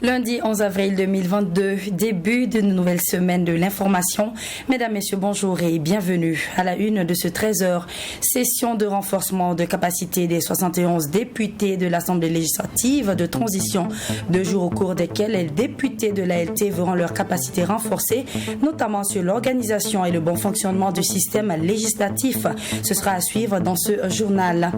Lundi 11 avril 2022, début d'une nouvelle semaine de l'information. Mesdames, Messieurs, bonjour et bienvenue à la une de ce 13h. Session de renforcement de capacité des 71 députés de l'Assemblée législative de transition. 2 jours au cours desquels les députés de l'ALT verront leur capacité renforcée, notamment sur l'organisation et le bon fonctionnement du système législatif. Ce sera à suivre dans ce journal.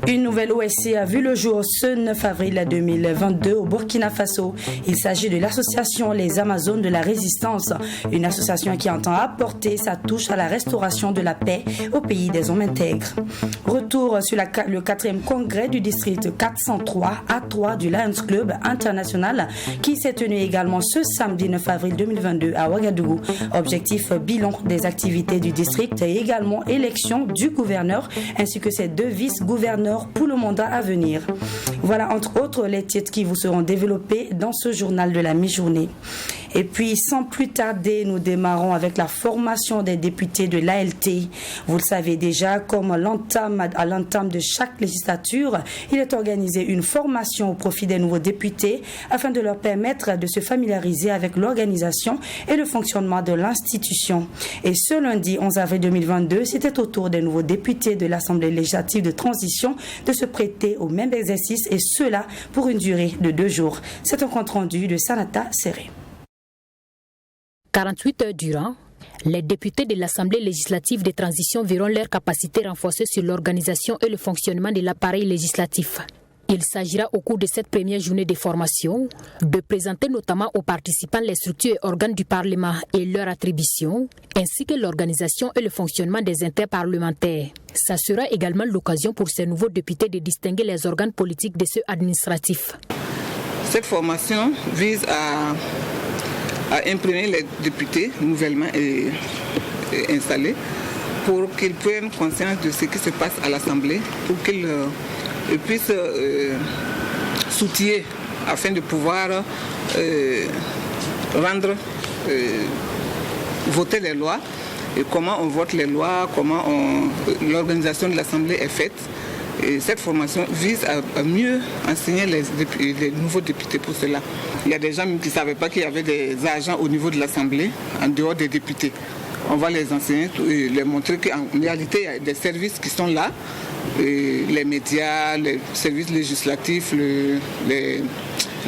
Une nouvelle OSC a vu le jour ce 9 avril 2022 au Burkina Faso. Il s'agit de l'association Les Amazones de la Résistance, une association qui entend apporter sa touche à la restauration de la paix au pays des hommes intègres. Retour sur le 4e congrès du district 403 A3 du Lions Club International qui s'est tenu également ce samedi 9 avril 2022 à Ouagadougou. Objectif bilan des activités du district et également élection du gouverneur ainsi que ses 2 vice-gouverneurs pour le mandat à venir. Voilà entre autres les titres qui vous seront développés dans ce journal de la mi-journée. Et puis, sans plus tarder, nous démarrons avec la formation des députés de l'ALT. Vous le savez déjà, comme à l'entame de chaque législature, il est organisé une formation au profit des nouveaux députés afin de leur permettre de se familiariser avec l'organisation et le fonctionnement de l'institution. Et ce lundi 11 avril 2022, c'était au tour des nouveaux députés de l'Assemblée législative de transition de se prêter au même exercice et cela pour une durée de 2 jours. C'est un compte rendu de Sanata Serré. 48 heures durant, les députés de l'Assemblée législative de transition verront leur capacité renforcée sur l'organisation et le fonctionnement de l'appareil législatif. Il s'agira au cours de cette première journée de formation de présenter notamment aux participants les structures et organes du Parlement et leurs attributions, ainsi que l'organisation et le fonctionnement des interparlementaires. Ça sera également l'occasion pour ces nouveaux députés de distinguer les organes politiques de ceux administratifs. Cette formation vise à imprimer les députés nouvellement installés pour qu'ils prennent conscience de ce qui se passe à l'Assemblée, pour qu'ils puissent s'outiller afin de pouvoir voter les lois, et comment on vote les lois, comment l'organisation de l'Assemblée est faite. Et cette formation vise à mieux enseigner les nouveaux députés pour cela. Il y a des gens qui ne savaient pas qu'il y avait des agents au niveau de l'Assemblée, en dehors des députés. On va les enseigner, les montrer qu'en réalité, il y a des services qui sont là, les médias, les services législatifs, les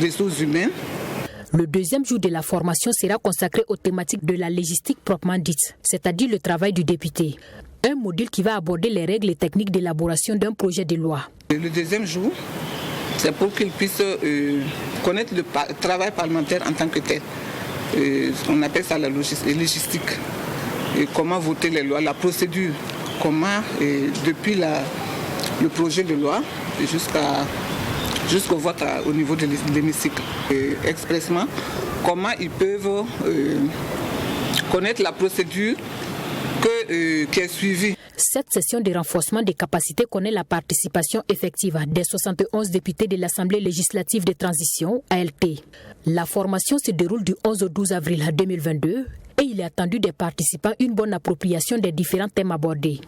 ressources humaines. Le 2e jour de la formation sera consacré aux thématiques de la légistique proprement dite, c'est-à-dire le travail du député. Un module qui va aborder les règles et techniques d'élaboration d'un projet de loi. Le 2e jour, c'est pour qu'ils puissent connaître le travail parlementaire en tant que tel. On appelle ça la légistique. Et comment voter les lois, la procédure, comment, depuis le projet de loi jusqu'au vote au niveau de l'hémicycle. Expressement, comment ils peuvent connaître la procédure qui est suivie. Cette session de renforcement des capacités connaît la participation effective des 71 députés de l'Assemblée législative de transition, ALT. La formation se déroule du 11 au 12 avril 2022 et il est attendu des participants une bonne appropriation des différents thèmes abordés.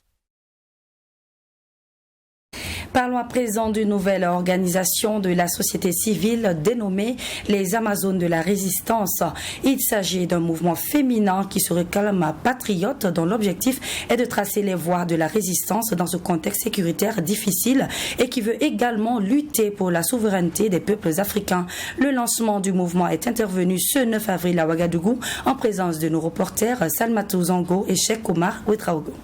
Parlons à présent d'une nouvelle organisation de la société civile dénommée les Amazones de la Résistance. Il s'agit d'un mouvement féminin qui se réclame patriote dont l'objectif est de tracer les voies de la résistance dans ce contexte sécuritaire difficile et qui veut également lutter pour la souveraineté des peuples africains. Le lancement du mouvement est intervenu ce 9 avril à Ouagadougou en présence de nos reporters Salmatou Zango et Cheikh Omar Ouetraogo.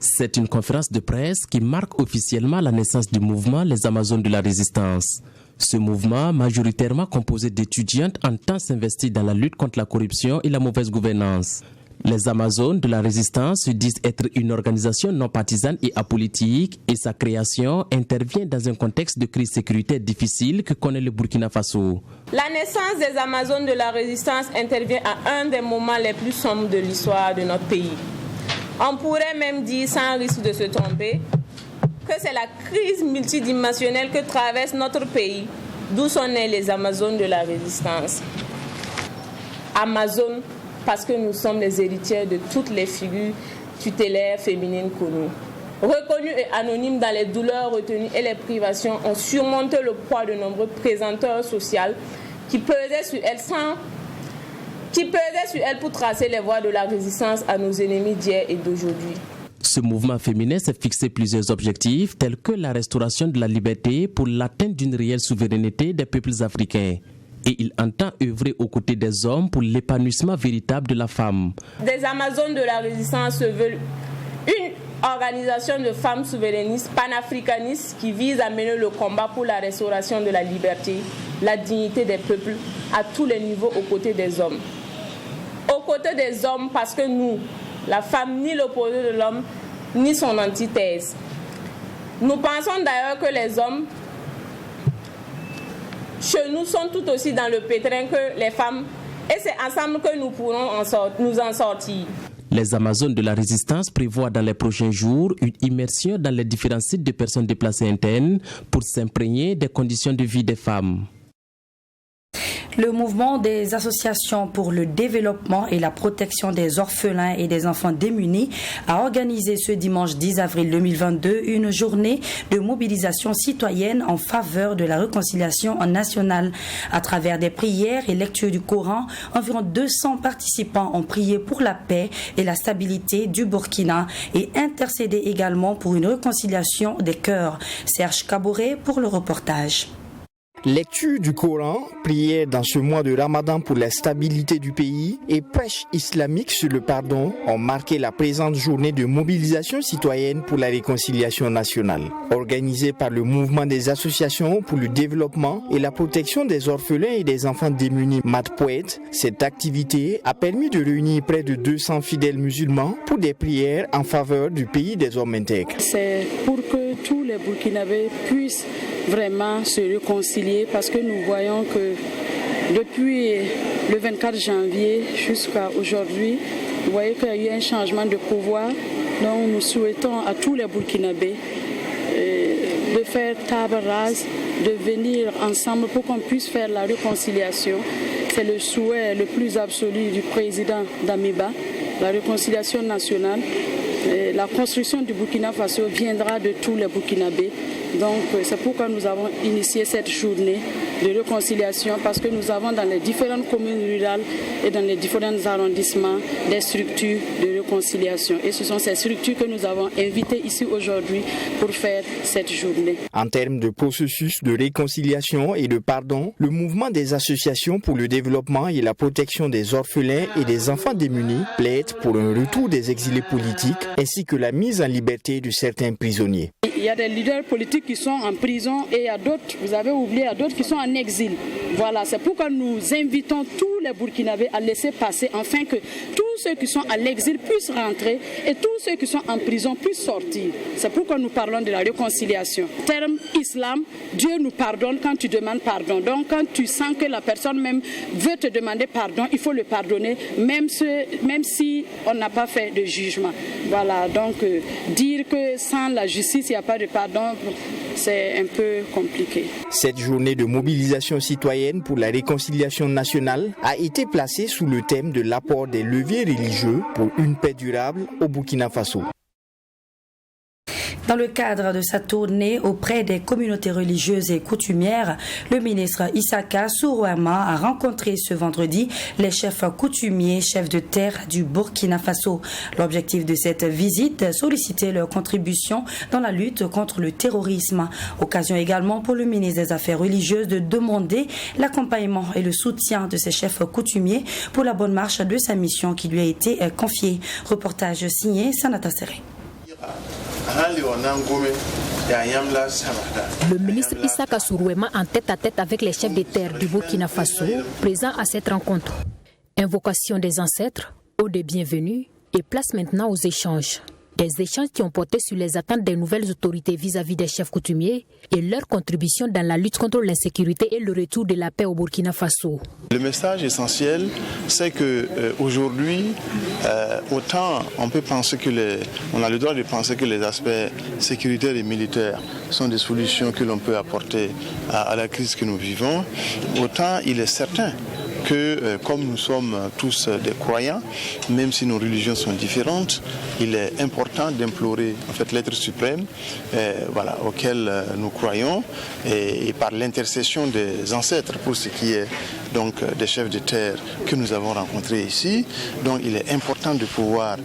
C'est une conférence de presse qui marque officiellement la naissance du mouvement Les Amazones de la Résistance. Ce mouvement, majoritairement composé d'étudiantes, entend s'investir dans la lutte contre la corruption et la mauvaise gouvernance. Les Amazones de la Résistance se disent être une organisation non partisane et apolitique et sa création intervient dans un contexte de crise sécuritaire difficile que connaît le Burkina Faso. La naissance des Amazones de la Résistance intervient à un des moments les plus sombres de l'histoire de notre pays. On pourrait même dire, sans risque de se tromper, que c'est la crise multidimensionnelle que traverse notre pays, d'où sont nées les Amazones de la résistance. Amazones, parce que nous sommes les héritières de toutes les figures tutélaires féminines connues. Reconnues et anonymes dans les douleurs retenues et les privations, ont surmonté le poids de nombreux présenteurs sociaux qui pesaient sur elles pour tracer les voies de la résistance à nos ennemis d'hier et d'aujourd'hui. Ce mouvement féminin s'est fixé plusieurs objectifs tels que la restauration de la liberté pour l'atteinte d'une réelle souveraineté des peuples africains. Et il entend œuvrer aux côtés des hommes pour l'épanouissement véritable de la femme. Des Amazones de la résistance se veulent une organisation de femmes souverainistes, panafricanistes qui vise à mener le combat pour la restauration de la liberté, la dignité des peuples à tous les niveaux aux côtés des hommes. Aux côtés des hommes parce que nous, la femme, ni l'opposé de l'homme, ni son antithèse. Nous pensons d'ailleurs que les hommes, chez nous, sont tout aussi dans le pétrin que les femmes, et c'est ensemble que nous pourrons nous en sortir. Les Amazones de la Résistance prévoient dans les prochains jours une immersion dans les différents sites de personnes déplacées internes pour s'imprégner des conditions de vie des femmes. Le mouvement des associations pour le développement et la protection des orphelins et des enfants démunis a organisé ce dimanche 10 avril 2022 une journée de mobilisation citoyenne en faveur de la réconciliation nationale. À travers des prières et lectures du Coran, environ 200 participants ont prié pour la paix et la stabilité du Burkina et intercédé également pour une réconciliation des cœurs. Serge Kaboré pour le reportage. Lecture du Coran, prière dans ce mois de Ramadan pour la stabilité du pays et prêche islamique sur le pardon ont marqué la présente journée de mobilisation citoyenne pour la réconciliation nationale. Organisée par le mouvement des associations pour le développement et la protection des orphelins et des enfants démunis Matpoet, cette activité a permis de réunir près de 200 fidèles musulmans pour des prières en faveur du pays des hommes intègres. C'est pour que tous les Burkinabés puissent vraiment se réconcilier parce que nous voyons que depuis le 24 janvier jusqu'à aujourd'hui, vous voyez qu'il y a eu un changement de pouvoir. Donc nous souhaitons à tous les Burkinabés de faire table rase, de venir ensemble pour qu'on puisse faire la réconciliation. C'est le souhait le plus absolu du président d'Amiba, la réconciliation nationale. Et la construction du Burkina Faso viendra de tous les Burkinabés. Donc c'est pourquoi nous avons initié cette journée de réconciliation parce que nous avons dans les différentes communes rurales et dans les différents arrondissements des structures de réconciliation. Et ce sont ces structures que nous avons invitées ici aujourd'hui pour faire cette journée. En termes de processus de réconciliation et de pardon, le mouvement des associations pour le développement et la protection des orphelins et des enfants démunis plaide pour un retour des exilés politiques ainsi que la mise en liberté de certains prisonniers. Il y a des leaders politiques qui sont en prison et il y a d'autres, vous avez oublié, il y a d'autres qui sont en exil. Voilà, c'est pourquoi nous invitons tous les Burkinabés à laisser passer afin que tous ceux qui sont à l'exil puissent rentrer et tous ceux qui sont en prison puissent sortir. C'est pourquoi nous parlons de la réconciliation. Terme islam, Dieu nous pardonne quand tu demandes pardon. Donc quand tu sens que la personne même veut te demander pardon, il faut le pardonner même si on n'a pas fait de jugement. Voilà, donc dire que sans la justice, il n'y a pas de pardon, c'est un peu compliqué. Cette journée de mobilisation citoyenne pour la réconciliation nationale a été placée sous le thème de l'apport des leviers religieux pour une paix durable au Burkina Faso. Dans le cadre de sa tournée auprès des communautés religieuses et coutumières, le ministre Issaka Sourouama a rencontré ce vendredi les chefs coutumiers, chefs de terre du Burkina Faso. L'objectif de cette visite, solliciter leur contribution dans la lutte contre le terrorisme. Occasion également pour le ministre des Affaires religieuses de demander l'accompagnement et le soutien de ses chefs coutumiers pour la bonne marche de sa mission qui lui a été confiée. Reportage signé Sanata Serré. Le ministre Issaka Sourouama en tête-à-tête avec les chefs des terres du Burkina Faso, présents à cette rencontre. Invocation des ancêtres, eau de bienvenue et place maintenant aux échanges. Des échanges qui ont porté sur les attentes des nouvelles autorités vis-à-vis des chefs coutumiers et leur contribution dans la lutte contre l'insécurité et le retour de la paix au Burkina Faso. Le message essentiel, c'est qu'aujourd'hui, autant on peut penser on a le droit de penser que les aspects sécuritaires et militaires sont des solutions que l'on peut apporter à la crise que nous vivons, autant il est certain que comme nous sommes tous des croyants, même si nos religions sont différentes, il est important d'implorer l'être suprême auquel nous croyons et par l'intercession des ancêtres pour ce qui est donc des chefs de terre que nous avons rencontrés ici. Donc il est important de pouvoir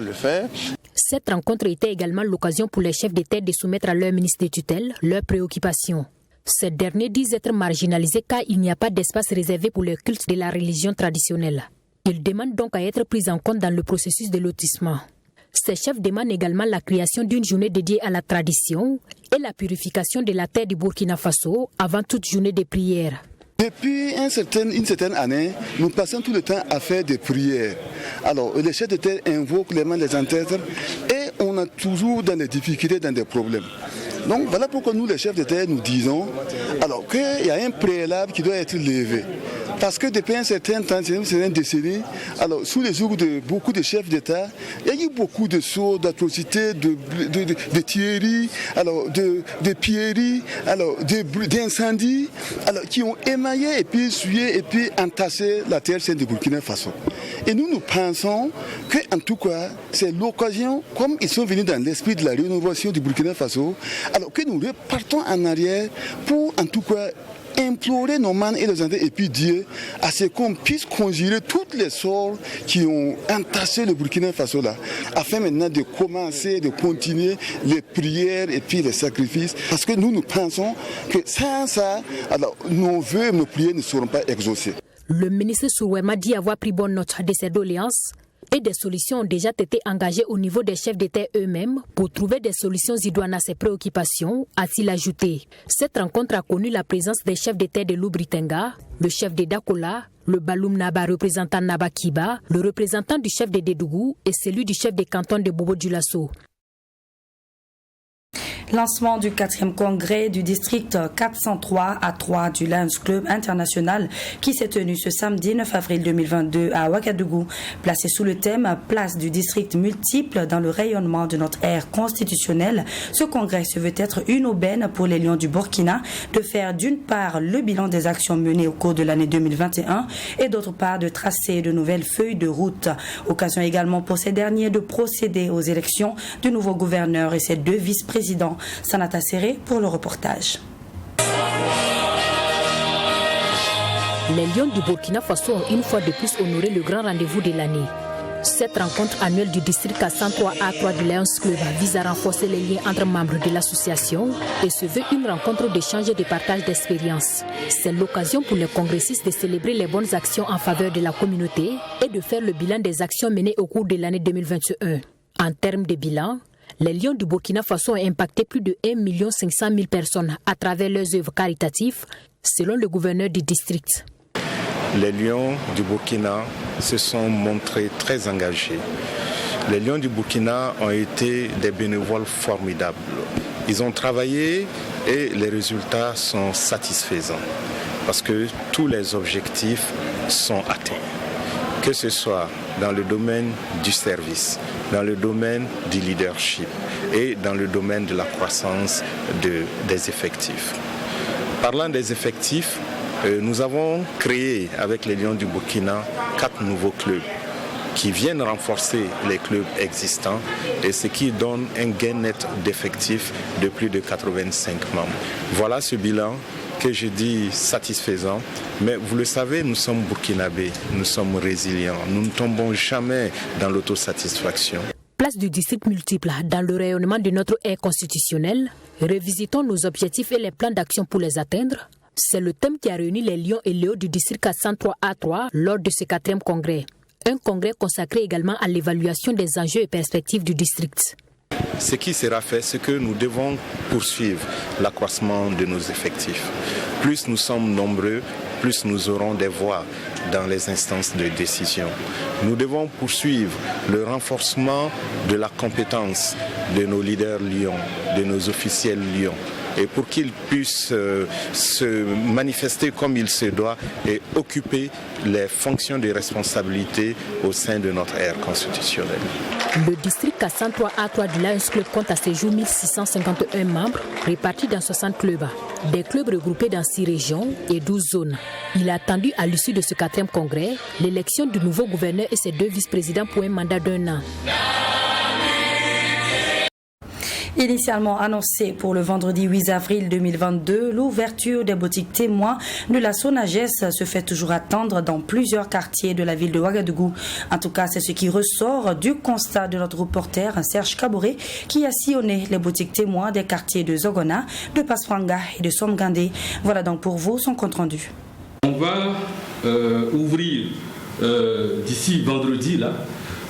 le faire. Cette rencontre était également l'occasion pour les chefs d'État de soumettre à leur ministre de tutelle leurs préoccupations. Ces derniers disent être marginalisés car il n'y a pas d'espace réservé pour le culte de la religion traditionnelle. Ils demandent donc à être pris en compte dans le processus de lotissement. Ces chefs demandent également la création d'une journée dédiée à la tradition et la purification de la terre du Burkina Faso avant toute journée de prière. Depuis une certaine année, nous passons tout le temps à faire des prières. Alors, les chefs de terre invoquent les mains des ancêtres et on a toujours dans des difficultés, dans des problèmes. Donc voilà pourquoi nous, les chefs de terre, nous disons qu'il y a un préalable qui doit être levé. Parce que depuis un certain temps, une certaine décennie, sous les jours de beaucoup de chefs d'État, il y a eu beaucoup de sauts, d'atrocités, de tueries, de pierreries, d'incendies, qui ont émaillé et puis essuyé et puis entassé la terre sainte du Burkina Faso. Et nous pensons qu'en tout cas, c'est l'occasion, comme ils sont venus dans l'esprit de la rénovation du Burkina Faso, que nous repartons en arrière pour en tout cas implorer nos manes et les Andais et puis dire à ce qu'on puisse conjurer toutes les sorts qui ont entassé le Burkina Faso là, afin maintenant de commencer, de continuer les prières et puis les sacrifices, parce que nous pensons que sans ça, nos vœux et nos prières ne seront pas exaucés. Le ministre Sourouema dit avoir pris bonne note de ces doléances et des solutions ont déjà été engagées au niveau des chefs d'État eux-mêmes pour trouver des solutions idoines à ces préoccupations, a-t-il ajouté. Cette rencontre a connu la présence des chefs d'État de l'Oubritenga, le chef de Dakola, le Baloum Naba représentant Naba Kiba, le représentant du chef de Dédougou et celui du chef des cantons de Bobo-Dioulasso. Lancement du 4e congrès du district 403 à 3 du Lions Club International qui s'est tenu ce samedi 9 avril 2022 à Ouagadougou. Placé sous le thème « Place du district multiple dans le rayonnement de notre ère constitutionnelle », ce congrès se veut être une aubaine pour les Lions du Burkina de faire d'une part le bilan des actions menées au cours de l'année 2021 et d'autre part de tracer de nouvelles feuilles de route. Occasion également pour ces derniers de procéder aux élections du nouveau gouverneur et ses 2 vice-présidents. Sanata Serré pour le reportage. Les Lions du Burkina Faso ont une fois de plus honoré le grand rendez-vous de l'année. Cette rencontre annuelle du district 403A3 du Lions Club vise à renforcer les liens entre membres de l'association et se veut une rencontre d'échange et de partage d'expériences. C'est l'occasion pour les congressistes de célébrer les bonnes actions en faveur de la communauté et de faire le bilan des actions menées au cours de l'année 2021. En termes de bilan, les Lions du Burkina Faso ont impacté plus de 1 500 000 personnes à travers leurs œuvres caritatives, selon le gouverneur du district. Les Lions du Burkina se sont montrés très engagés. Les Lions du Burkina ont été des bénévoles formidables. Ils ont travaillé et les résultats sont satisfaisants parce que tous les objectifs sont atteints. Que ce soit dans le domaine du service, dans le domaine du leadership et dans le domaine de la croissance des effectifs. Parlant des effectifs, nous avons créé avec les Lions du Burkina 4 nouveaux clubs qui viennent renforcer les clubs existants et ce qui donne un gain net d'effectifs de plus de 85 membres. Voilà ce bilan que je dis satisfaisant, mais vous le savez, nous sommes burkinabés, nous sommes résilients, nous ne tombons jamais dans l'autosatisfaction. Place du district multiple dans le rayonnement de notre ère constitutionnelle, revisitons nos objectifs et les plans d'action pour les atteindre. C'est le thème qui a réuni les Lions et Léos du district 403A3 lors de ce 4e congrès. Un congrès consacré également à l'évaluation des enjeux et perspectives du district. Ce qui sera fait, c'est que nous devons poursuivre l'accroissement de nos effectifs. Plus nous sommes nombreux, plus nous aurons des voix dans les instances de décision. Nous devons poursuivre le renforcement de la compétence de nos leaders lions, de nos officiels lions, et pour qu'ils puissent se manifester comme il se doit et occuper les fonctions de responsabilité au sein de notre ère constitutionnelle. Le district K103A3 du Lions Club compte à ce jour 1651 membres répartis dans 60 clubs. Des clubs regroupés dans 6 régions et 12 zones. Il a attendu à l'issue de ce 4e congrès l'élection du nouveau gouverneur et ses 2 vice-présidents pour un mandat d'1 an. Initialement annoncée pour le vendredi 8 avril 2022, l'ouverture des boutiques témoins de la Sonagès se fait toujours attendre dans plusieurs quartiers de la ville de Ouagadougou. En tout cas, c'est ce qui ressort du constat de notre reporter Serge Kaboré qui a sillonné les boutiques témoins des quartiers de Zogona, de Pasfranga et de Somgandé. Voilà donc pour vous son compte rendu. On va ouvrir d'ici vendredi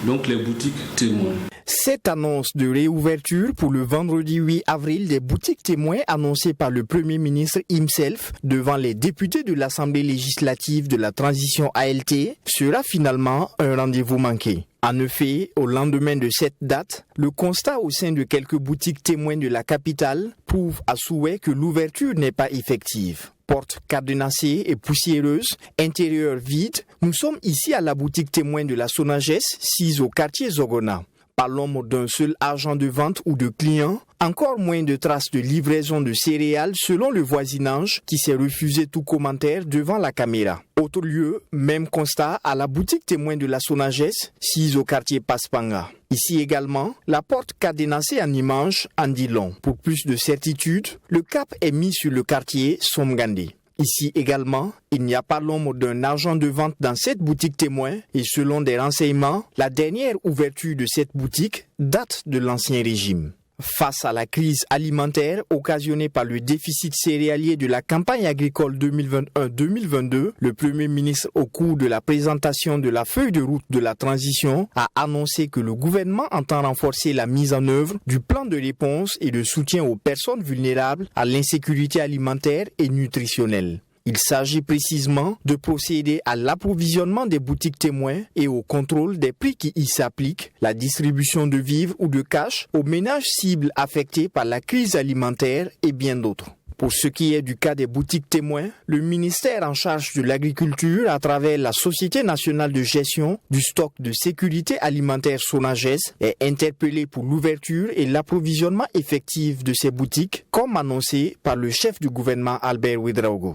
donc les boutiques témoins. Cette annonce de réouverture pour le vendredi 8 avril des boutiques témoins annoncée par le Premier ministre himself devant les députés de l'Assemblée législative de la transition ALT sera finalement un rendez-vous manqué. En effet, au lendemain de cette date, le constat au sein de quelques boutiques témoins de la capitale prouve à souhait que l'ouverture n'est pas effective. Porte cadenassée et poussiéreuse, intérieur vide, nous sommes ici à la boutique témoin de la Sonagès, sise au quartier Zogona. Pas l'ombre d'un seul agent de vente ou de client, encore moins de traces de livraison de céréales selon le voisinage qui s'est refusé tout commentaire devant la caméra. Autre lieu, même constat à la boutique témoin de la Sonagès, sise au quartier Paspanga. Ici également, la porte cadenassée en image en dit long. Pour plus de certitude, le cap est mis sur le quartier Somgandé. Ici également, il n'y a pas l'ombre d'un agent de vente dans cette boutique témoin et selon des renseignements, la dernière ouverture de cette boutique date de l'Ancien Régime. Face à la crise alimentaire occasionnée par le déficit céréalier de la campagne agricole 2021-2022, le Premier ministre, au cours de la présentation de la feuille de route de la transition, a annoncé que le gouvernement entend renforcer la mise en œuvre du plan de réponse et de soutien aux personnes vulnérables à l'insécurité alimentaire et nutritionnelle. Il s'agit précisément de procéder à l'approvisionnement des boutiques témoins et au contrôle des prix qui y s'appliquent, la distribution de vivres ou de cash aux ménages cibles affectés par la crise alimentaire et bien d'autres. Pour ce qui est du cas des boutiques témoins, le ministère en charge de l'agriculture, à travers la Société nationale de gestion du stock de sécurité alimentaire Sonagès, est interpellé pour l'ouverture et l'approvisionnement effectif de ces boutiques, comme annoncé par le chef du gouvernement Albert Ouedraogo.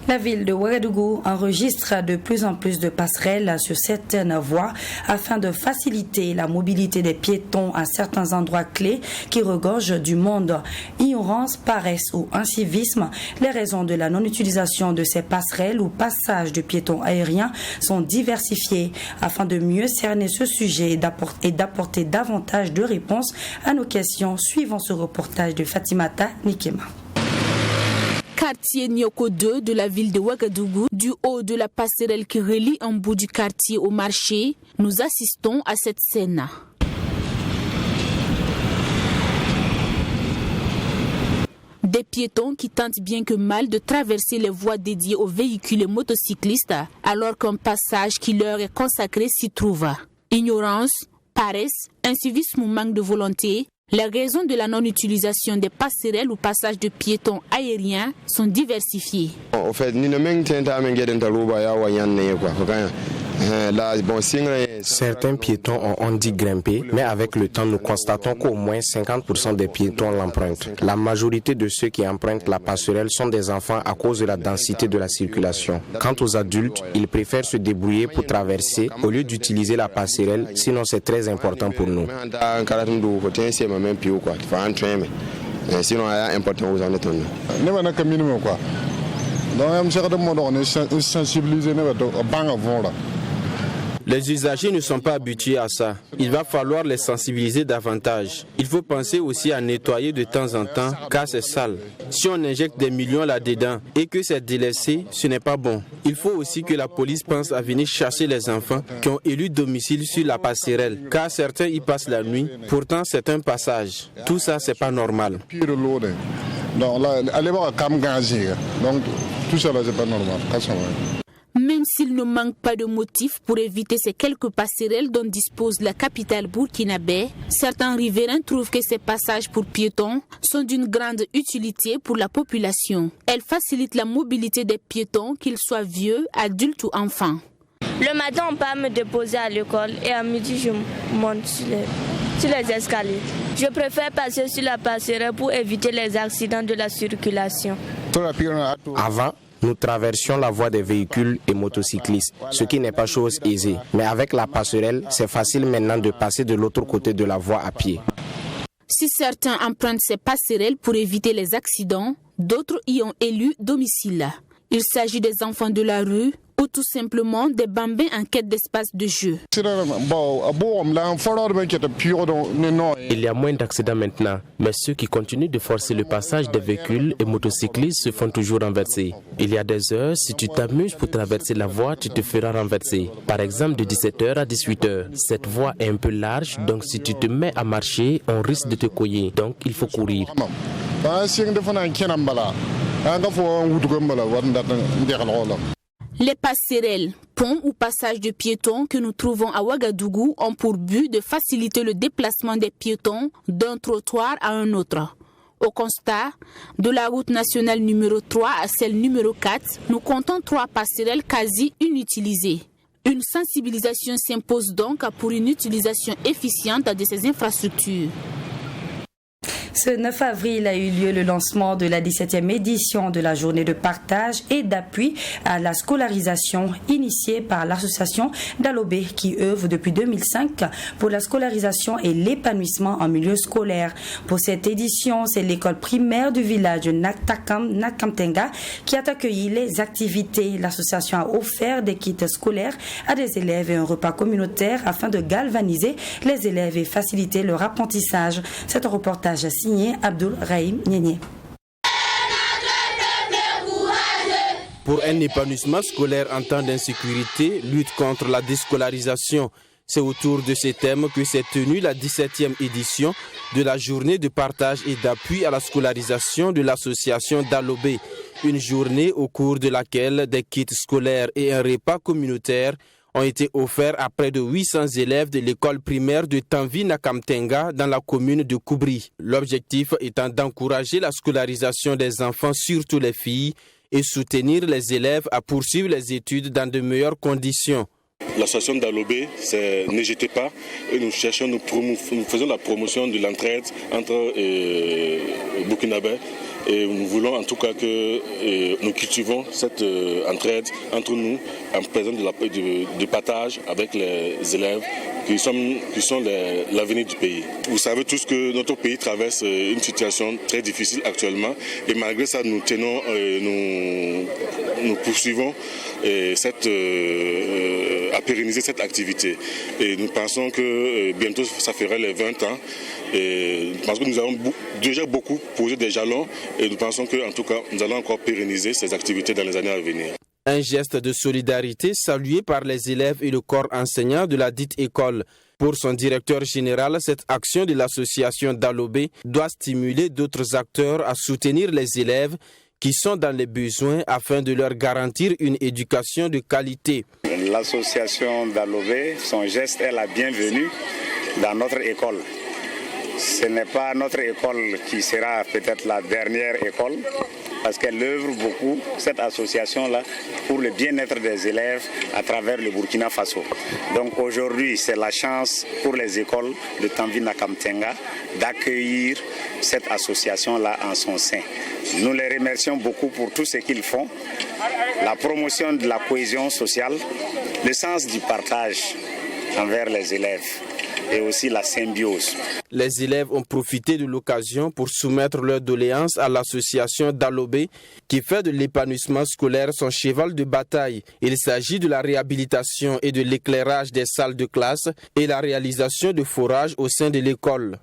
La ville de Ouagadougou enregistre de plus en plus de passerelles sur certaines voies afin de faciliter la mobilité des piétons à certains endroits clés qui regorgent du monde. Ignorance, paresse ou incivisme, les raisons de la non-utilisation de ces passerelles ou passages de piétons aériens sont diversifiées afin de mieux cerner ce sujet et d'apporter davantage de réponses à nos questions suivant ce reportage de Fatimata Nikema. Quartier Nyoko 2 de la ville de Ouagadougou, du haut de la passerelle qui relie un bout du quartier au marché, nous assistons à cette scène. Des piétons qui tentent bien que mal de traverser les voies dédiées aux véhicules et motocyclistes, alors qu'un passage qui leur est consacré s'y trouve. Ignorance, paresse, incivisme ou manque de volonté, les raisons de la non-utilisation des passerelles ou passages de piétons aériens sont diversifiées. Certains piétons ont envie de grimper, mais avec le temps, nous constatons qu'au moins 50% des piétons l'empruntent. La majorité de ceux qui empruntent la passerelle sont des enfants à cause de la densité de la circulation. Quant aux adultes, ils préfèrent se débrouiller pour traverser au lieu d'utiliser la passerelle, sinon c'est très important pour nous. Sinon, c'est important aux années. Les usagers ne sont pas habitués à ça. Il va falloir les sensibiliser davantage. Il faut penser aussi à nettoyer de temps en temps, car c'est sale. Si on injecte des millions là-dedans et que c'est délaissé, ce n'est pas bon. Il faut aussi que la police pense à venir chercher les enfants qui ont élu domicile sur la passerelle, car certains y passent la nuit. Pourtant, c'est un passage. Tout ça, c'est pas normal. Donc là, allez voir comme Gazi. Donc tout ça là, c'est pas normal. Même s'il ne manque pas de motifs pour éviter ces quelques passerelles dont dispose la capitale burkinabé, certains riverains trouvent que ces passages pour piétons sont d'une grande utilité pour la population. Elles facilitent la mobilité des piétons, qu'ils soient vieux, adultes ou enfants. Le matin, on peut me déposer à l'école et à midi, je monte sur les escaliers. Je préfère passer sur la passerelle pour éviter les accidents de la circulation. Avant, nous traversions la voie des véhicules et motocyclistes, ce qui n'est pas chose aisée. Mais avec la passerelle, c'est facile maintenant de passer de l'autre côté de la voie à pied. Si certains empruntent ces passerelles pour éviter les accidents, d'autres y ont élu domicile. Il s'agit des enfants de la rue ou tout simplement des bambins en quête d'espace de jeu. Il y a moins d'accidents maintenant, mais ceux qui continuent de forcer le passage des véhicules et motocyclistes se font toujours renverser. Il y a des heures, si tu t'amuses pour traverser la voie, tu te feras renverser. Par exemple, de 17h à 18h. Cette voie est un peu large, donc si tu te mets à marcher, on risque de te cogner. Donc il faut courir. Les passerelles, ponts ou passages de piétons que nous trouvons à Ouagadougou ont pour but de faciliter le déplacement des piétons d'un trottoir à un autre. Au constat, de la route nationale numéro 3 à celle numéro 4, nous comptons 3 passerelles quasi inutilisées. Une sensibilisation s'impose donc pour une utilisation efficiente de ces infrastructures. Ce 9 avril a eu lieu le lancement de la 17e édition de la journée de partage et d'appui à la scolarisation initiée par l'association Dalobé qui œuvre depuis 2005 pour la scolarisation et l'épanouissement en milieu scolaire. Pour cette édition, c'est l'école primaire du village de Nakamtenga qui a accueilli les activités. L'association a offert des kits scolaires à des élèves et un repas communautaire afin de galvaniser les élèves et faciliter leur apprentissage. C'est un reportage signé Abdul Rahim Nyenye. Pour un épanouissement scolaire en temps d'insécurité, lutte contre la déscolarisation, c'est autour de ces thèmes que s'est tenue la 17e édition de la journée de partage et d'appui à la scolarisation de l'association Dalobé. Une journée au cours de laquelle des kits scolaires et un repas communautaire ont été offerts à près de 800 élèves de l'école primaire de Tanvi Nakamtenga dans la commune de Koubri. L'objectif étant d'encourager la scolarisation des enfants, surtout les filles, et soutenir les élèves à poursuivre les études dans de meilleures conditions. L'association Dalobé, c'est N'hésitez pas, et nous faisons la promotion de l'entraide entre Burkinabé. Et nous voulons en tout cas que nous cultivons cette entraide entre nous en présence de partage avec les élèves qui sont l'avenir du pays. Vous savez tous que notre pays traverse une situation très difficile actuellement et malgré ça nous poursuivons à pérenniser cette activité. Et nous pensons que bientôt ça ferait les 20 ans. Parce que nous avons déjà beaucoup posé des jalons et nous pensons qu'en tout cas, nous allons encore pérenniser ces activités dans les années à venir. Un geste de solidarité salué par les élèves et le corps enseignant de la dite école. Pour son directeur général, cette action de l'association Dalobé doit stimuler d'autres acteurs à soutenir les élèves qui sont dans les besoins afin de leur garantir une éducation de qualité. L'association Dalobé, son geste est la bienvenue dans notre école. Ce n'est pas notre école qui sera peut-être la dernière école, parce qu'elle œuvre beaucoup, cette association-là, pour le bien-être des élèves à travers le Burkina Faso. Donc aujourd'hui, c'est la chance pour les écoles de Tanvi Nakamtenga d'accueillir cette association-là en son sein. Nous les remercions beaucoup pour tout ce qu'ils font, la promotion de la cohésion sociale, le sens du partage envers les élèves et aussi la symbiose. Les élèves ont profité de l'occasion pour soumettre leurs doléances à l'association Dalobé qui fait de l'épanouissement scolaire son cheval de bataille. Il s'agit de la réhabilitation et de l'éclairage des salles de classe et la réalisation de forages au sein de l'école.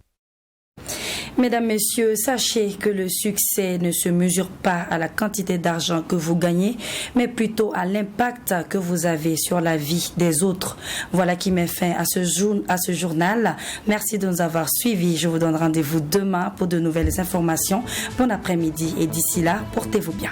Mesdames, Messieurs, sachez que le succès ne se mesure pas à la quantité d'argent que vous gagnez, mais plutôt à l'impact que vous avez sur la vie des autres. Voilà qui met fin à ce journal. Merci de nous avoir suivis. Je vous donne rendez-vous demain pour de nouvelles informations. Bon après-midi et d'ici là, portez-vous bien.